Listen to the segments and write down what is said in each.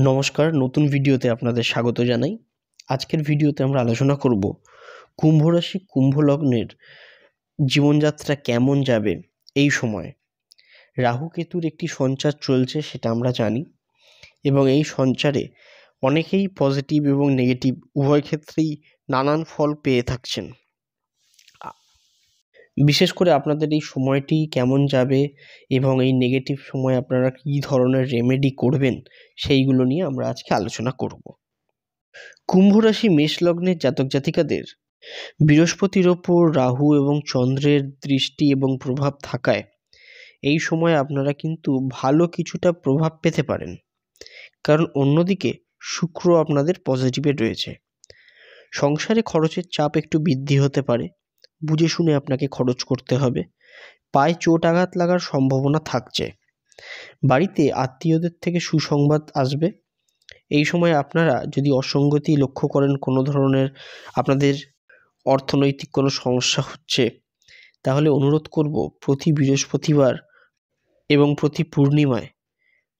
নমস্কার, নতুন ভিডিওতে আপনাদের স্বাগত জানাই। আজকের ভিডিওতে আমরা আলোচনা করব কুম্ভ রাশি কুম্ভ লগ্নের জীবনযাত্রা কেমন যাবে এই সময়। রাহু কেতুর একটি সঞ্চার চলছে, সেটা আমরা জানি, এবং এই সঞ্চারে অনেকেই পজিটিভ এবং নেগেটিভ উভয় ক্ষেত্রেই নানান ফল পেয়ে থাকছেন। বিশেষ করে আপনাদের এই সময়টি কেমন যাবে এবং এই নেগেটিভ সময় আপনারা কী ধরনের রেমেডি করবেন সেইগুলো নিয়ে আমরা আজকে আলোচনা করব। কুম্ভ রাশি মেষ লগ্নের জাতক জাতিকাদের বৃহস্পতির ওপর রাহু এবং চন্দ্রের দৃষ্টি এবং প্রভাব থাকায় এই সময় আপনারা কিন্তু ভালো কিছুটা প্রভাব পেতে পারেন, কারণ অন্যদিকে শুক্র আপনাদের পজিটিভে রয়েছে। সংসারে খরচের চাপ একটু বৃদ্ধি হতে পারে, বুঝে শুনে আপনাকে খরচ করতে হবে। পায়ে চোট আঘাত লাগার সম্ভাবনা থাকছে। বাড়িতে আত্মীয়দের থেকে সুসংবাদ আসবে। এই সময় আপনারা যদি অসঙ্গতি লক্ষ্য করেন, কোনো ধরনের আপনাদের অর্থনৈতিক কোনো সমস্যা হচ্ছে, তাহলে অনুরোধ করব প্রতি বৃহস্পতিবার এবং প্রতি পূর্ণিমায়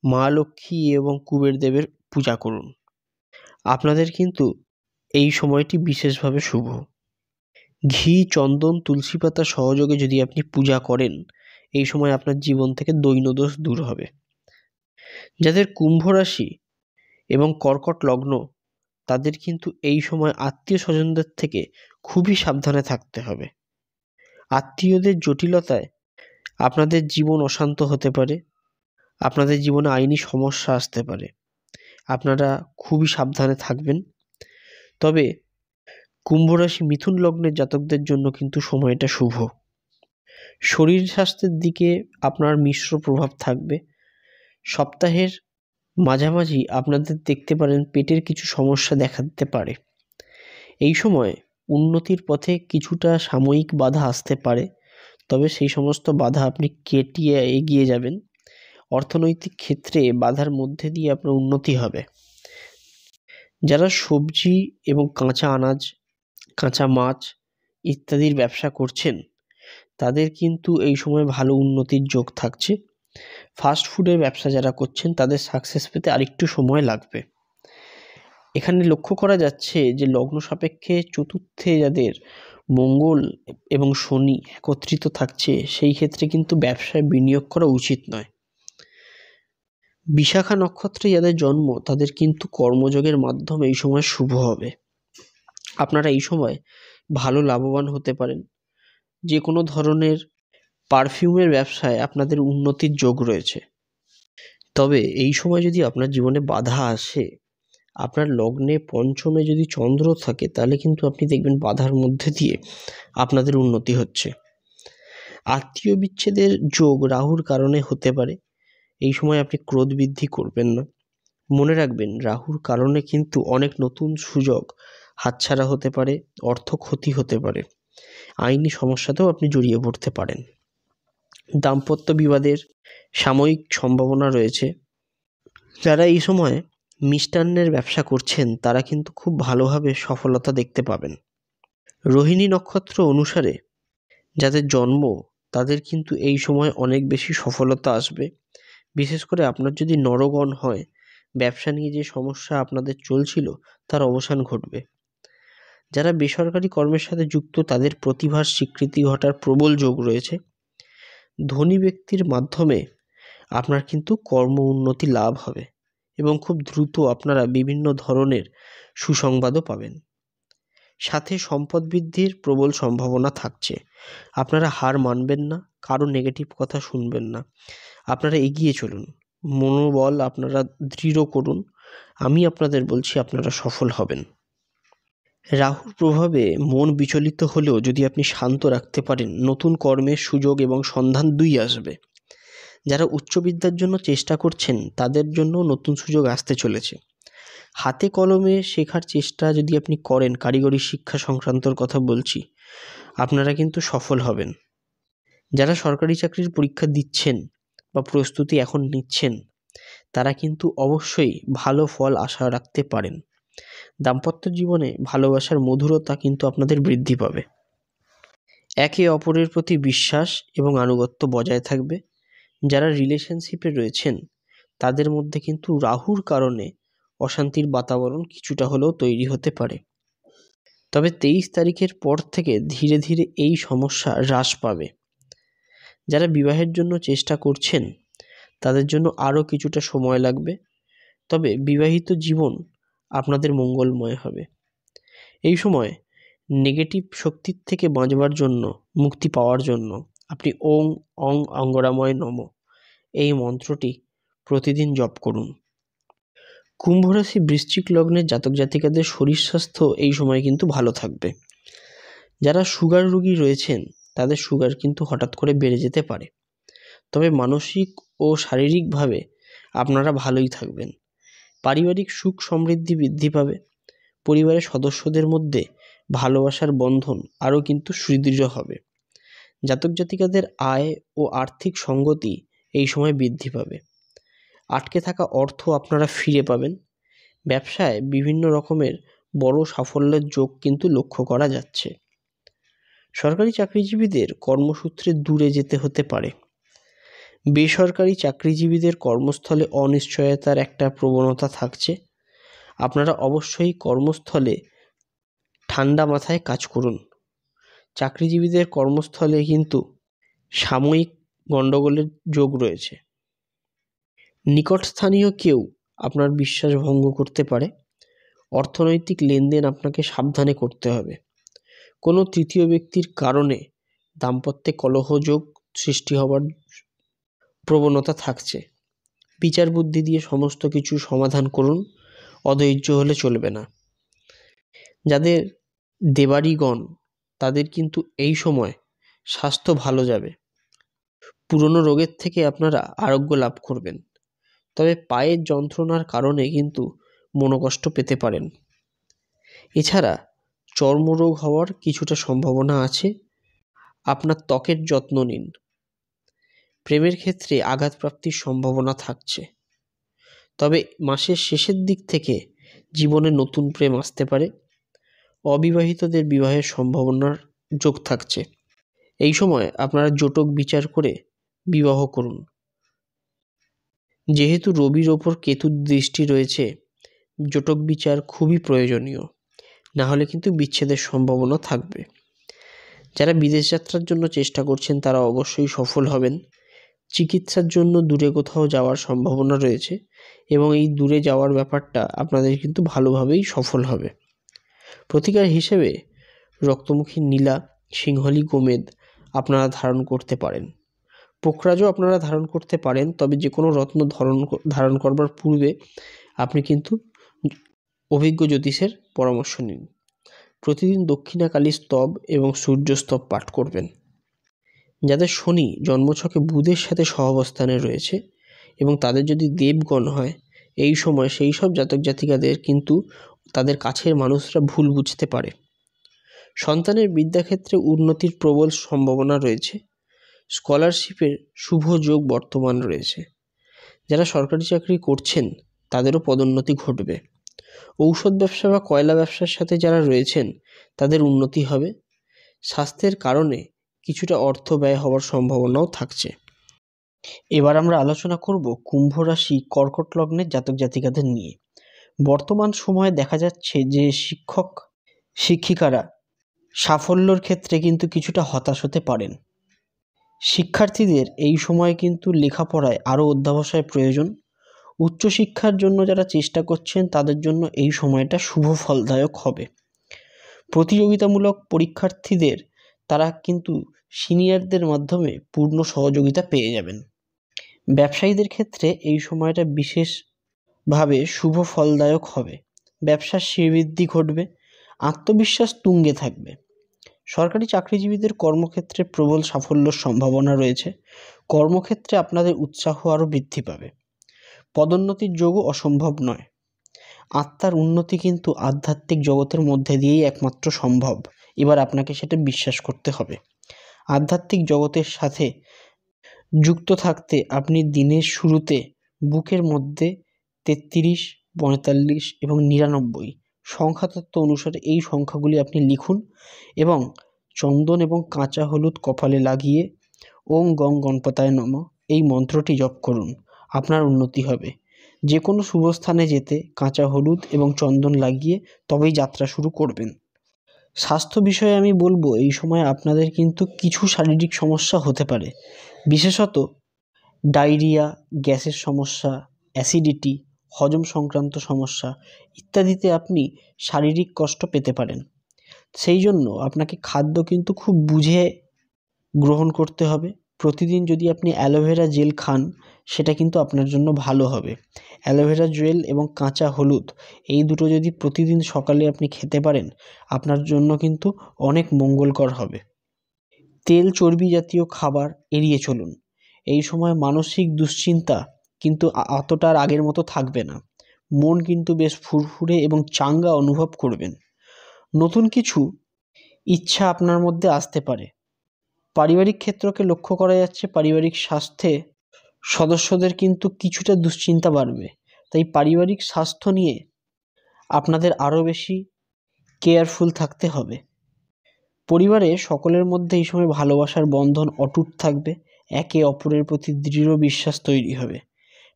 মা লক্ষ্মী এবং কুবের দেবের পূজা করুন। আপনাদের কিন্তু এই সময়টি বিশেষভাবে শুভ। ঘি, চন্দন, তুলসী পাতা সহযোগে যদি আপনি পূজা করেন, এই সময় আপনার জীবন থেকে দৈন্যদোষ দূর হবে। যাদের কুম্ভ রাশি এবং কর্কট লগ্ন, তাদের কিন্তু এই সময় আত্মীয় স্বজনদের থেকে খুবই সাবধানে থাকতে হবে। আত্মীয়দের জটিলতায় আপনাদের জীবন অশান্ত হতে পারে, আপনাদের জীবনে আইনি সমস্যা আসতে পারে। আপনারা খুবই সাবধানে থাকবেন। তবে কুম্ভ রাশি মিথুন লগ্নের জাতকদের জন্য কিন্তু সময়টা শুভ। শরীর স্বাস্থ্যের দিকে আপনার মিশ্র প্রভাব থাকবে। সপ্তাহের মাঝামাঝি আপনাদের দেখতে পারেন পেটের কিছু সমস্যা দেখা দিতে পারে। এই সময় উন্নতির পথে কিছুটা সাময়িক বাধা আসতে পারে, তবে সেই সমস্ত বাধা আপনি কেটিয়ে এগিয়ে যাবেন। অর্থনৈতিক ক্ষেত্রে বাধার মধ্যে দিয়ে আপনার উন্নতি হবে। যারা সবজি এবং কাঁচা আনাজ, কাঁচা মাছ ইত্যাদির ব্যবসা করছেন, তাদের কিন্তু এই সময় ভালো উন্নতির যোগ থাকছে। ফাস্ট ফুডের ব্যবসা যারা করছেন, তাদের সাকসেস পেতে আরেকটু সময় লাগবে। এখানে লক্ষ্য করা যাচ্ছে যে লগ্ন সাপেক্ষে চতুর্থে যাদের মঙ্গল এবং শনি একত্রিত থাকছে, সেই ক্ষেত্রে কিন্তু ব্যবসায় বিনিয়োগ করা উচিত নয়। বিশাখা নক্ষত্রে যাদের জন্ম, তাদের কিন্তু কর্মযোগের মাধ্যমে এই সময় শুভ হবে। আপনারা এই সময় ভালো লাভবান হতে পারেন। যে কোনো ধরনের পারফিউমের ব্যবসায় আপনাদের উন্নতির যোগ রয়েছে। তবে এই সময় যদি আপনার জীবনে বাধা আসে, আপনার লগ্নে পঞ্চমে যদি চন্দ্র থাকে, তাহলে কিন্তু আপনি দেখবেন বাধার মধ্যে দিয়ে আপনাদের উন্নতি হচ্ছে। আত্মীয় বিচ্ছেদের যোগ রাহুর কারণে হতে পারে। এই সময় আপনি ক্রোধ বৃদ্ধি করবেন না। মনে রাখবেন, রাহুর কারণে কিন্তু অনেক নতুন সুযোগ হাতছাড়া হতে পারে, অর্থ ক্ষতি হতে পারে, আইনি সমস্যাতেও আপনি জড়িয়ে পড়তে পারেন। দাম্পত্য বিবাদের সাময়িক সম্ভাবনা রয়েছে। যারা এই সময় মিষ্টান্নের ব্যবসা করছেন, তারা কিন্তু খুব ভালোভাবে সফলতা দেখতে পাবেন। রোহিণী নক্ষত্র অনুসারে যাদের জন্ম, তাদের কিন্তু এই সময় অনেক বেশি সফলতা আসবে। বিশেষ করে আপনার যদি নরগণ হয়, ব্যবসা নিয়ে যে সমস্যা আপনাদের চলছিল, তার অবসান ঘটবে। যারা বেসরকারি কর্মের সাথে যুক্ত, তাদের প্রতিভার স্বীকৃতি ঘটার প্রবল যোগ রয়েছে। ধনী ব্যক্তির মাধ্যমে আপনার কিন্তু কর্ম উন্নতি লাভ হবে এবং খুব দ্রুত আপনারা বিভিন্ন ধরনের সুসংবাদও পাবেন। সাথে সম্পদ বৃদ্ধির প্রবল সম্ভাবনা থাকছে। আপনারা হার মানবেন না, কারো নেগেটিভ কথা শুনবেন না। আপনারা এগিয়ে চলুন, মনোবল আপনারা দৃঢ় করুন। আমি আপনাদের বলছি, আপনারা সফল হবেন। রাহুর প্রভাবে মন বিচলিত হলেও যদি আপনি শান্ত রাখতে পারেন, নতুন কর্মের সুযোগ এবং সন্ধান দুই আসবে। যারা উচ্চ বিদ্যার জন্য চেষ্টা করছেন, তাদের জন্য নতুন সুযোগ আসতে চলেছে। হাতে কলমে শেখার চেষ্টা যদি আপনি করেন, কারিগরি শিক্ষা সংক্রান্তর কথা বলছি, আপনারা কিন্তু সফল হবেন। যারা সরকারি চাকরির পরীক্ষা দিচ্ছেন বা প্রস্তুতি এখন নিচ্ছেন, তারা কিন্তু অবশ্যই ভালো ফল আশা রাখতে পারেন। দাম্পত্য জীবনে ভালোবাসার মধুরতা কিন্তু আপনাদের বৃদ্ধি পাবে। একে অপরের প্রতি বিশ্বাস এবং আনুগত্য বজায় থাকবে। যারা রিলেশনশিপে রয়েছেন, তাদের মধ্যে কিন্তু রাহুর কারণে অশান্তির বাতাবরণ কিছুটা হলেও তৈরি হতে পারে। তবে 23 তারিখের পর থেকে ধীরে ধীরে এই সমস্যা হ্রাস পাবে। যারা বিবাহের জন্য চেষ্টা করছেন তাদের জন্য আরও কিছুটা সময় লাগবে, তবে বিবাহিত জীবন আপনাদের মঙ্গলময় হবে। এই সময় নেগেটিভ শক্তির থেকে বাঁচবার জন্য, মুক্তি পাওয়ার জন্য আপনি ওং অং অঙ্গরাময় নমঃ এই মন্ত্রটি প্রতিদিন জপ করুন। কুম্ভ রাশি বৃশ্চিক লগ্নের জাতক জাতিকাদের শরীর স্বাস্থ্য এই সময় কিন্তু ভালো থাকবে। যারা সুগার রোগী রয়েছেন তাদের সুগার কিন্তু হঠাৎ করে বেড়ে যেতে পারে, তবে মানসিক ও শারীরিকভাবে আপনারা ভালোই থাকবেন। পারিবারিক সুখ সমৃদ্ধি বৃদ্ধি পাবে। পরিবারের সদস্যদের মধ্যে ভালোবাসার বন্ধন আরও কিন্তু সুদৃঢ় হবে। জাতক জাতিকাদের আয় ও আর্থিক সঙ্গতি এই সময় বৃদ্ধি পাবে। আটকে থাকা অর্থ আপনারা ফিরে পাবেন। ব্যবসায় বিভিন্ন রকমের বড় সাফল্যের যোগ কিন্তু লক্ষ্য করা যাচ্ছে। সরকারি চাকরিজীবীদের কর্মসূত্রে দূরে যেতে হতে পারে। বেসরকারি চাকরিজীবীদের কর্মস্থলে অনিশ্চয়তার একটা প্রবণতা থাকছে। আপনারা অবশ্যই কর্মস্থলে ঠান্ডা মাথায় কাজ করুন। চাকরিজীবীদের কর্মস্থলে কিন্তু সাময়িক গণ্ডগোলের যোগ রয়েছে। নিকটস্থানীয় কেউ আপনার বিশ্বাস ভঙ্গ করতে পারে। অর্থনৈতিক লেনদেন আপনাকে সাবধানে করতে হবে। কোনো তৃতীয় ব্যক্তির কারণে দাম্পত্যে কলহযোগ সৃষ্টি হবার প্রবণতা থাকছে। বিচার বুদ্ধি দিয়ে সমস্ত কিছু সমাধান করুন, অধৈর্য হলে চলবে না। যাদের দেবাড়িগণ তাদের কিন্তু এই সময় স্বাস্থ্য ভালো যাবে। পুরনো রোগের থেকে আপনারা আরোগ্য লাভ করবেন, তবে পায়ের যন্ত্রণার কারণে কিন্তু মনোকষ্ট পেতে পারেন। এছাড়া চর্মরোগ হওয়ার কিছুটা সম্ভাবনা আছে। আপনার ত্বকের যত্ন নিন। প্রেমের ক্ষেত্রে আঘাতপ্রাপ্তির সম্ভাবনা থাকছে, তবে মাসের শেষের দিক থেকে জীবনে নতুন প্রেম আসতে পারে। অবিবাহিতদের বিবাহের সম্ভাবনার যোগ থাকছে। এই সময় আপনারা জটক বিচার করে বিবাহ করুন। যেহেতু রবির ওপর কেতুর দৃষ্টি রয়েছে, জটক বিচার খুবই প্রয়োজনীয়, না হলে কিন্তু বিচ্ছেদের সম্ভাবনা থাকবে। যারা বিদেশ যাত্রার জন্য চেষ্টা করছেন তারা অবশ্যই সফল হবেন। চিকিৎসার জন্য দূরে কোথাও যাওয়ার সম্ভাবনা রয়েছে এবং এই দূরে যাওয়ার ব্যাপারটা আপনাদের কিন্তু ভালোভাবেই সফল হবে। প্রতিকার হিসেবে রক্তমুখী নীলা, সিংহলি গোমেদ আপনারা ধারণ করতে পারেন। পোখরাজও আপনারা ধারণ করতে পারেন, তবে যে কোনো রত্ন ধারণ করবার পূর্বে আপনি কিন্তু অভিজ্ঞ জ্যোতিষের পরামর্শ নিন। প্রতিদিন দক্ষিণাকালী স্তব এবং সূর্য স্তব পাঠ করবেন। যাদের শনি জন্মছকে বুধের সাথে সহাবস্থানে রয়েছে এবং তাদের যদি দেবগণ হয়, এই সময় সেই সব জাতক জাতিকাদের কিন্তু তাদের কাছের মানুষরা ভুল বুঝতে পারে। সন্তানের বিদ্যাক্ষেত্রে উন্নতির প্রবল সম্ভাবনা রয়েছে। স্কলারশিপের শুভ যোগ বর্তমান রয়েছে। যারা সরকারি চাকরি করছেন তাদেরও পদোন্নতি ঘটবে। ঔষধ ব্যবসা বা কয়লা ব্যবসার সাথে যারা রয়েছেন তাদের উন্নতি হবে। স্বাস্থ্যের কারণে কিছুটা অর্থ ব্যয় হওয়ার সম্ভাবনাও থাকছে। এবার আমরা আলোচনা করব কুম্ভ রাশি কর্কট লগ্নের জাতক জাতিকাদের নিয়ে। বর্তমান সময়ে দেখা যাচ্ছে যে শিক্ষক শিক্ষিকারা সাফল্যর ক্ষেত্রে কিন্তু কিছুটা হতাশ হতে পারেন। শিক্ষার্থীদের এই সময় কিন্তু লেখাপড়ায় আরও অধ্যবসায় প্রয়োজন। উচ্চশিক্ষার জন্য যারা চেষ্টা করছেন তাদের জন্য এই সময়টা শুভ ফলদায়ক হবে। প্রতিযোগিতামূলক পরীক্ষার্থীদের তারা কিন্তু সিনিয়রদের মাধ্যমে পূর্ণ সহযোগিতা পেয়ে যাবেন। ব্যবসায়ীদের ক্ষেত্রে এই সময়টা বিশেষভাবে শুভ ফলদায়ক হবে। ব্যবসার শ্রীবৃদ্ধি ঘটবে, আত্মবিশ্বাস তুঙ্গে থাকবে। সরকারি চাকরিজীবীদের কর্মক্ষেত্রে প্রবল সাফল্যের সম্ভাবনা রয়েছে। কর্মক্ষেত্রে আপনাদের উৎসাহ আরও বৃদ্ধি পাবে। পদোন্নতির যোগও অসম্ভব নয়। আত্মার উন্নতি কিন্তু আধ্যাত্মিক জগতের মধ্যে দিয়েই একমাত্র সম্ভব। এবার আপনাকে সেটা বিশ্বাস করতে হবে। আধ্যাত্মিক জগতের সাথে যুক্ত থাকতে আপনি দিনের শুরুতে বুকের মধ্যে 33, 45 এবং 99 সংখ্যাতত্ত্ব অনুসারে এই সংখ্যাগুলি আপনি লিখুন এবং চন্দন এবং কাঁচা হলুদ কপালে লাগিয়ে ওং গং গণপতায় নমঃ এই মন্ত্রটি জপ করুন। আপনার উন্নতি হবে। যে কোনো শুভ স্থানে যেতে কাঁচা হলুদ এবং চন্দন লাগিয়ে তবেই যাত্রা শুরু করবেন। স্বাস্থ্য বিষয়ে আমি বলবো, এই সময় আপনাদের কিন্তু কিছু শারীরিক সমস্যা হতে পারে, বিশেষত ডায়রিয়া, গ্যাসের সমস্যা, অ্যাসিডিটি, হজম সংক্রান্ত সমস্যা ইত্যাদিতে আপনি শারীরিক কষ্ট পেতে পারেন। সেই জন্য আপনাকে খাদ্য কিন্তু খুব বুঝে গ্রহণ করতে হবে। প্রতিদিন যদি আপনি অ্যালোভেরা জেল খান, সেটা কিন্তু আপনার জন্য ভালো হবে। অ্যালোভেরা জেল এবং কাঁচা হলুদ এই দুটো যদি প্রতিদিন সকালে আপনি খেতে পারেন, আপনার জন্য কিন্তু অনেক মঙ্গলকর হবে। তেল চর্বি জাতীয় খাবার এড়িয়ে চলুন। এই সময় মানসিক দুশ্চিন্তা কিন্তু অতটা আর আগের মতো থাকবে না। মন কিন্তু বেশ ফুরফুরে এবং চাঙ্গা অনুভব করবেন। নতুন কিছু ইচ্ছা আপনার মধ্যে আসতে পারে। পারিবারিক ক্ষেত্রকে লক্ষ্য করা যাচ্ছে, পারিবারিক স্বাস্থ্যে সদস্যদের কিন্তু কিছুটা দুশ্চিন্তা বাড়বে। তাই পারিবারিক স্বাস্থ্য নিয়ে আপনাদের আরও বেশি কেয়ারফুল থাকতে হবে। পরিবারে সকলের মধ্যে এই সময় ভালোবাসার বন্ধন অটুট থাকবে, একে অপরের প্রতি দৃঢ় বিশ্বাস তৈরি হবে।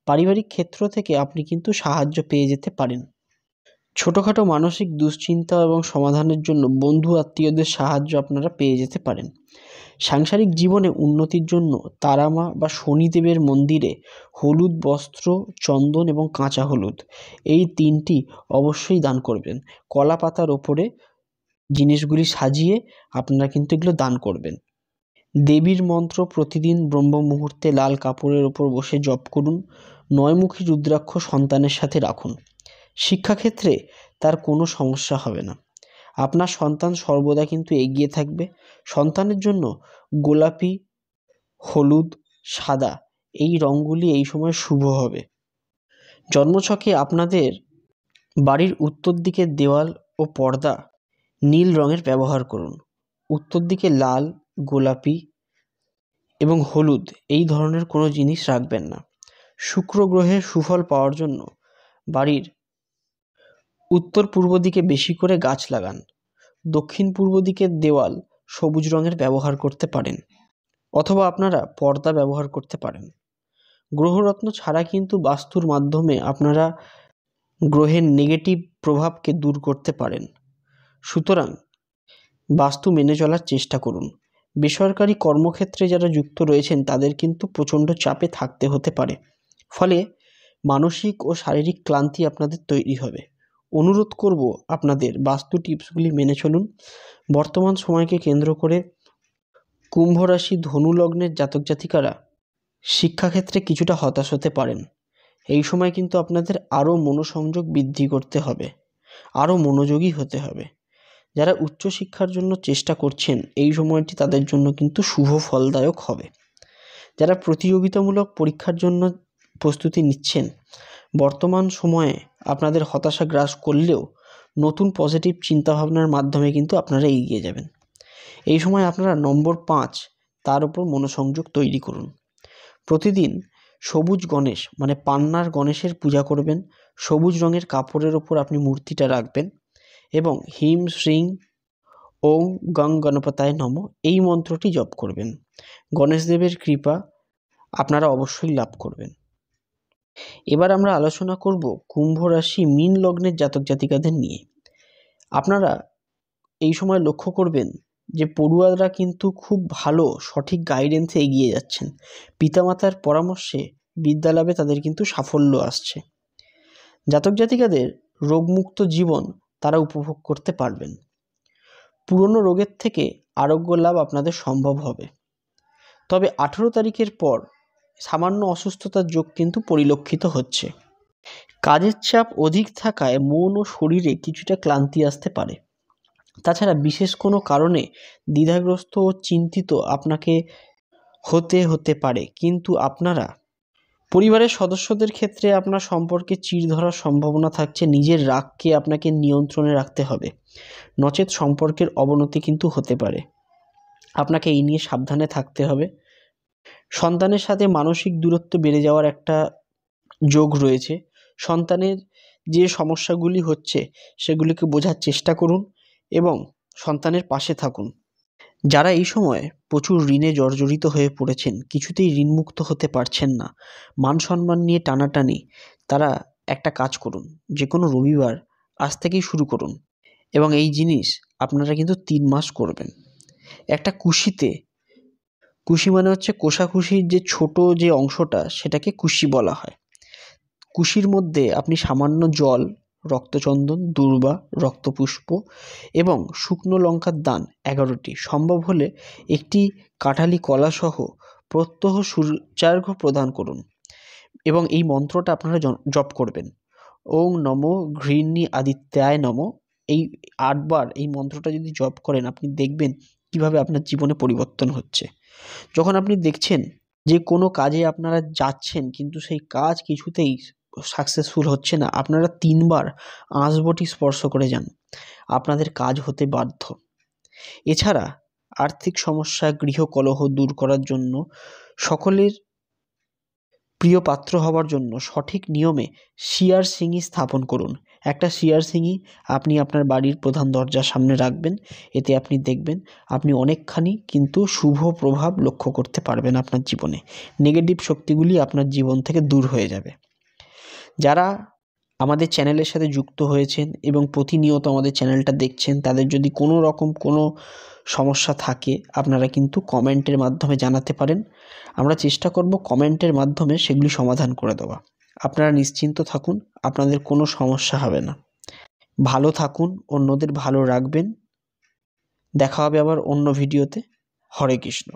পারিবারিক ক্ষেত্র থেকে আপনি কিন্তু সাহায্য পেয়ে যেতে পারেন। ছোটোখাটো মানসিক দুশ্চিন্তা এবং সমাধানের জন্য বন্ধু আত্মীয়দের সাহায্য আপনারা পেয়ে যেতে পারেন। সাংসারিক জীবনে উন্নতির জন্য তারামা বা শনিদেবের মন্দিরে হলুদ বস্ত্র, চন্দন এবং কাঁচা হলুদ এই তিনটি অবশ্যই দান করবেন। কলা পাতার ওপরে জিনিসগুলি সাজিয়ে আপনারা কিন্তু এগুলো দান করবেন। দেবীর মন্ত্র প্রতিদিন ব্রহ্ম মুহূর্তে লাল কাপড়ের ওপর বসে জপ করুন। 9মুখী রুদ্রাক্ষ সন্তানের সাথে রাখুন। শিক্ষাক্ষেত্রে তার কোনো সমস্যা হবে না। আপনার সন্তান সর্বদা কিন্তু এগিয়ে থাকবে। সন্তানের জন্য গোলাপি, হলুদ, সাদা এই রঙগুলি এই সময় শুভ হবে। জন্মছকে আপনাদের বাড়ির উত্তর দিকের দেওয়াল ও পর্দা নীল রঙের ব্যবহার করুন। উত্তর দিকে লাল, গোলাপি এবং হলুদ এই ধরনের কোনো জিনিস রাখবেন না। শুক্র গ্রহের সুফল পাওয়ার জন্য বাড়ির উত্তর পূর্ব দিকে বেশি করে গাছ লাগান। দক্ষিণ পূর্ব দিকের দেওয়াল সবুজ রঙের ব্যবহার করতে পারেন, অথবা আপনারা পর্দা ব্যবহার করতে পারেন। গ্রহরত্ন ছাড়া কিন্তু বাস্তুর মাধ্যমে আপনারা গ্রহের নেগেটিভ প্রভাবকে দূর করতে পারেন। সুতরাং বাস্তু মেনে চলার চেষ্টা করুন। বেসরকারি কর্মক্ষেত্রে যারা যুক্ত রয়েছেন তাদের কিন্তু প্রচণ্ড চাপে থাকতে হতে পারে, ফলে মানসিক ও শারীরিক ক্লান্তি আপনাদের তৈরি হবে। অনুরোধ করব আপনাদের বাস্তু টিপসগুলি মেনে চলুন। বর্তমান সময়কে কেন্দ্র করে কুম্ভ রাশি, ধনু লগ্নের জাতক জাতিকারা শিক্ষাক্ষেত্রে কিছুটা হতাশ হতে পারেন। এই সময় কিন্তু আপনাদের আরও মনোসংযোগ বৃদ্ধি করতে হবে, আরও মনোযোগী হতে হবে। যারা উচ্চশিক্ষার জন্য চেষ্টা করছেন, এই সময়টি তাদের জন্য কিন্তু শুভ ফলদায়ক হবে। যারা প্রতিযোগিতামূলক পরীক্ষার জন্য প্রস্তুতি নিচ্ছেন, বর্তমান সময়ে আপনাদের হতাশা গ্রাস করলেও নতুন পজিটিভ চিন্তাভাবনার মাধ্যমে কিন্তু আপনারা এগিয়ে যাবেন। এই সময় আপনারা নম্বর 5 তার উপর মনোসংযোগ তৈরি করুন। প্রতিদিন সবুজ গণেশ মানে পান্নার গণেশের পূজা করবেন। সবুজ রঙের কাপড়ের ওপর আপনি মূর্তিটা রাখবেন এবং হিম শ্রীং ওং গং গণপতায় নমঃ এই মন্ত্রটি জপ করবেন। গণেশদেবের কৃপা আপনারা অবশ্যই লাভ করবেন। এবার আমরা আলোচনা করব কুম্ভ রাশি, মীন লগ্নের জাতক জাতিকাদের নিয়ে। আপনারা এই সময় লক্ষ্য করবেন যে পড়ুয়ারা কিন্তু খুব ভালো সঠিক গাইডেন্সে এগিয়ে যাচ্ছেন। পিতামাতার পরামর্শে বিদ্যালাভে তাদের কিন্তু সাফল্য আসছে। জাতক জাতিকাদের রোগমুক্ত জীবন তারা উপভোগ করতে পারবেন। পুরনো রোগের থেকে আরোগ্য লাভ আপনাদের সম্ভব হবে। তবে 18 তারিখের পর সামান্য অসুস্থতার যোগ কিন্তু পরিলক্ষিত হচ্ছে। কাজের চাপ অধিক থাকায় মন ও শরীরে কিছুটা ক্লান্তি আসতে পারে। তাছাড়া বিশেষ কোনো কারণে দ্বিধাগ্রস্ত ও চিন্তিত আপনাকে হতে পারে, কিন্তু আপনারা পরিবারের সদস্যদের ক্ষেত্রে আপনার সম্পর্কে চিড় ধরার সম্ভাবনা থাকছে। নিজের রাগকে আপনাকে নিয়ন্ত্রণে রাখতে হবে, নচেত সম্পর্কের অবনতি কিন্তু হতে পারে। আপনাকে এই নিয়ে সাবধানে থাকতে হবে। সন্তানের সাথে মানসিক দূরত্ব বেড়ে যাওয়ার একটা যোগ রয়েছে। সন্তানের যে সমস্যাগুলি হচ্ছে সেগুলিকে বোঝার চেষ্টা করুন এবং সন্তানের পাশে থাকুন। যারা এই সময় প্রচুর ঋণে জর্জরিত হয়ে পড়েছেন, কিছুতেই ঋণমুক্ত হতে পারছেন না, মান সম্মান নিয়ে টানাটানি, তারা একটা কাজ করুন, যে কোনো রবিবার আজ থেকেই শুরু করুন এবং এই জিনিস আপনারা কিন্তু 3 মাস করবেন। একটা কুশিতে, কুশি মানে হচ্ছে কোষাকুষির যে ছোট যে অংশটা, সেটাকে কুশি বলা হয়। কুশির মধ্যে আপনি সামান্য জল, রক্তচন্দন, দূর্বা, রক্তপুষ্প এবং শুকনো লঙ্কার দান 11টি, সম্ভব হলে একটি কাঁঠালি কলাসহ প্রত্যহ সূর্যার্ঘ্য প্রদান করুন এবং এই মন্ত্রটা আপনারা জপ করবেন। ওং নমো ঘৃণী আদিত্যায় নমঃ। এই 8 বার এই মন্ত্রটা যদি জপ করেন, আপনি দেখবেন কিভাবে আপনার জীবনে পরিবর্তন হচ্ছে। যখন আপনি দেখছেন যে কোনো কাজে আপনারা যাচ্ছেন কিন্তু সেই কাজ কিছুতেই সাকসেসফুল হচ্ছে না, আপনারা 3 বার আঁশবটি স্পর্শ করে যান, আপনাদের কাজ হতে বাধ্য। এছাড়া আর্থিক সমস্যা, গৃহকলহ দূর করার জন্য, সকলের প্রিয় পাত্র হওয়ার জন্য সঠিক নিয়মে শিয়ার সিঙি স্থাপন করুন। একটা শিয়ার সিঙি আপনি আপনার বাড়ির প্রধান দরজার সামনে রাখবেন। এতে আপনি দেখবেন আপনি অনেকখানি কিন্তু শুভ প্রভাব লক্ষ্য করতে পারবেন আপনার জীবনে। নেগেটিভ শক্তিগুলি আপনার জীবন থেকে দূর হয়ে যাবে। যারা আমাদের চ্যানেলের সাথে যুক্ত হয়েছেন এবং প্রতিনিয়ত আমাদের চ্যানেলটা দেখছেন, তাদের যদি কোনো রকম কোনো সমস্যা থাকে, আপনারা কিন্তু কমেন্টের মাধ্যমে জানাতে পারেন। আমরা চেষ্টা করব কমেন্টের মাধ্যমে সেগুলি সমাধান করে দেওয়া। আপনারা নিশ্চিন্ত থাকুন, আপনাদের কোনো সমস্যা হবে না। ভালো থাকুন, অন্যদের ভালো রাখবেন। দেখা হবে আবার অন্য ভিডিওতে। হরে কৃষ্ণ।